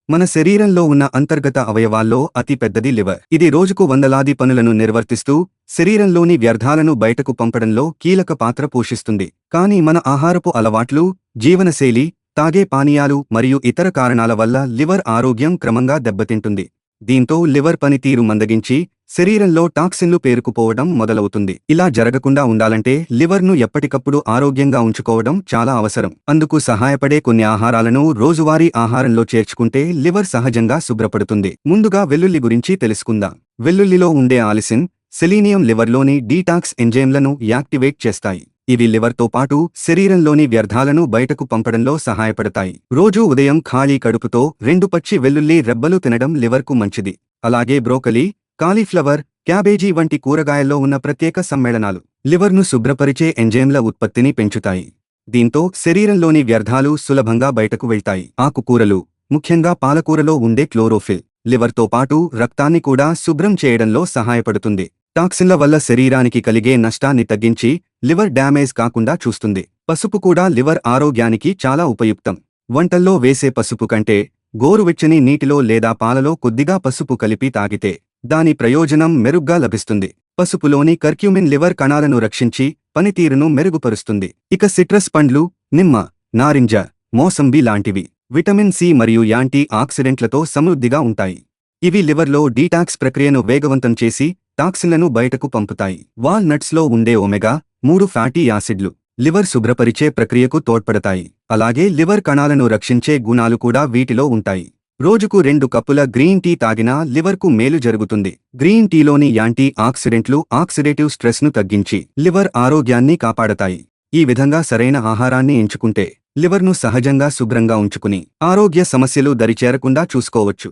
మన శరీరంలో ఉన్న అంతర్గత అవయవాల్లో అతి పెద్దది లివర్. ఇది రోజుకు వందలాది పనులను నిర్వర్తిస్తూ శరీరంలోని వ్యర్థాలను బయటకు పంపడంలో కీలక పాత్ర పోషిస్తుంది. కానీ మన ఆహారపు అలవాట్లు, జీవనశైలి, తాగే పానీయాలు మరియు ఇతర కారణాల వల్ల లివర్ ఆరోగ్యం క్రమంగా దెబ్బతింటుంది. దీంతో లివర్ పనితీరు మందగించి శరీరంలో టాక్సిన్లు పేరుకుపోవడం మొదలవుతుంది. ఇలా జరగకుండా ఉండాలంటే లివర్ను ఎప్పటికప్పుడు ఆరోగ్యంగా ఉంచుకోవడం చాలా అవసరం. అందుకు సహాయపడే కొన్ని ఆహారాలను రోజువారీ ఆహారంలో చేర్చుకుంటే లివర్ సహజంగా శుభ్రపడుతుంది. ముందుగా వెల్లుల్లి గురించి తెలుసుకుందాం. వెల్లుల్లిలో ఉండే ఆలిసిన్, సెలీనియం లివర్లోని డీటాక్స్ ఎంజైమ్లను యాక్టివేట్ చేస్తాయి. ఇవి లివర్తో పాటు శరీరంలోని వ్యర్థాలను బయటకు పంపడంలో సహాయపడతాయి. రోజూ ఉదయం ఖాళీ కడుపుతో 2 పచ్చి వెల్లుల్లి రెబ్బలు తినడం లివర్కు మంచిది. అలాగే బ్రోకలీ, కాలీఫ్లవర్, క్యాబేజీ వంటి కూరగాయల్లో ఉన్న ప్రత్యేక సమ్మేళనాలు లివర్ను శుభ్రపరిచే ఎంజైమ్ల ఉత్పత్తిని పెంచుతాయి. దీంతో శరీరంలోని వ్యర్థాలు సులభంగా బయటకు వెళ్తాయి. ఆకుకూరలు, ముఖ్యంగా పాలకూరలో ఉండే క్లోరోఫిల్, లివర్తో పాటు రక్తాన్ని కూడా శుభ్రం చేయడంలో సహాయపడుతుంది. టాక్సిన్ల వల్ల శరీరానికి కలిగే నష్టాన్ని తగ్గించి లివర్ డ్యామేజ్ కాకుండా చూస్తుంది. పసుపు కూడా లివర్ ఆరోగ్యానికి చాలా ఉపయుక్తం. వంటల్లో వేసే పసుపు కంటే గోరువెచ్చని నీటిలో లేదా పాలలో కొద్దిగా పసుపు కలిపి తాగితే దాని ప్రయోజనం మెరుగ్గా లభిస్తుంది. పసుపులోని కర్క్యూమిన్ లివర్ కణాలను రక్షించి పనితీరును మెరుగుపరుస్తుంది. ఇక సిట్రస్ పండ్లు, నిమ్మ, నారింజ, మోసంబి లాంటివి విటమిన్ సి మరియు యాంటీ ఆక్సిడెంట్లతో సమృద్ధిగా ఉంటాయి. ఇవి లివర్లో డీటాక్స్ ప్రక్రియను వేగవంతం చేసి టాక్సిన్లను బయటకు పంపుతాయి. వాల్ నట్స్లో ఉండే ఒమెగా-3 ఫ్యాటీ యాసిడ్లు లివర్ శుభ్రపరిచే ప్రక్రియకు తోడ్పడతాయి. అలాగే లివర్ కణాలను రక్షించే గుణాలు కూడా వీటిలో ఉంటాయి. రోజుకు 2 కప్పుల గ్రీన్ టీ తాగినా లివర్కు మేలు జరుగుతుంది. గ్రీన్ టీలోని యాంటీ ఆక్సిడెంట్లు ఆక్సిడేటివ్ స్ట్రెస్ను తగ్గించి లివర్ ఆరోగ్యాన్ని కాపాడతాయి. ఈ విధంగా సరైన ఆహారాన్ని ఎంచుకుంటే లివర్ను సహజంగా శుభ్రంగా ఉంచుకుని ఆరోగ్య సమస్యలు దరిచేరకుండా చూసుకోవచ్చు.